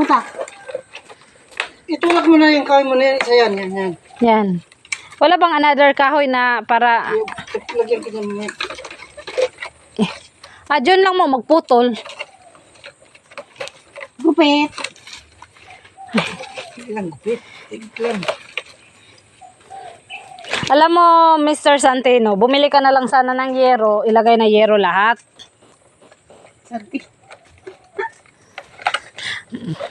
Puta. Itulak mo na yung kahoy mo na yan. Isa yan, yan, yan. Yan. Wala bang another kahoy na para... Lagyan ko na mo. dyan lang mo magputol. Gupit. Tiglan, gupit. Tiglan. Alam mo, Mr. Santino, bumili ka na lang sana ng yero, ilagay na yero lahat. Sabi.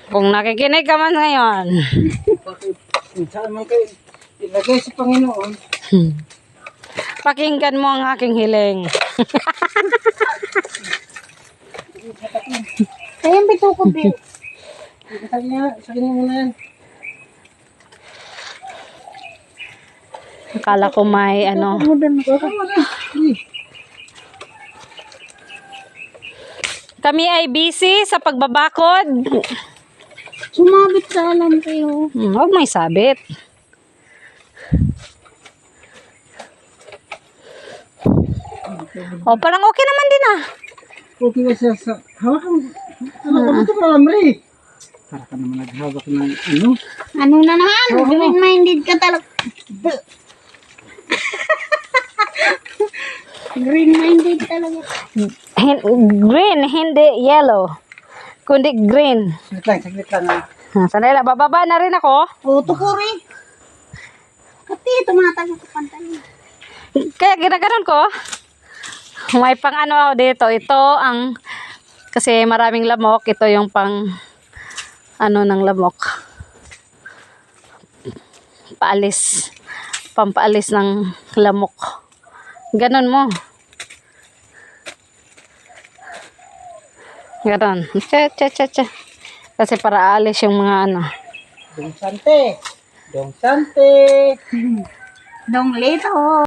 Kung nakikinig ka man ngayon. Saan man kayo ilagay sa Panginoon. Pakinggan mo ang aking hiling. Kaya bito ko, Bill. Sa kanya muna yan. Akala ko may ano. Kami ay busy sa pagbabakod. Sumabit sa alam kayo. Huwag may sabit. Parang okay naman din ah. Okay ka siya sa... Hawakan mo. Ano ka pala, Mari? Para ka naman naghawak ng ano? Ano na naman? Green-minded ka talaga. Green-minded talaga. Green, hindi yellow. Kundi green. Saglit lang ah. Sandali lang, bababa na rin ako. O, tukuri. Pati, tumatag sa pantalon. Kaya ginaganon ko. May pang ano ako dito. Ito ang, kasi maraming lamok. Ito yung pang, ano ng lamok. Paalis. Pampaalis ng lamok. Ganon mo. Ganon. Cha. Kasi para alis yung mga ano. Dong Sante. Dong Sante. Dong lito.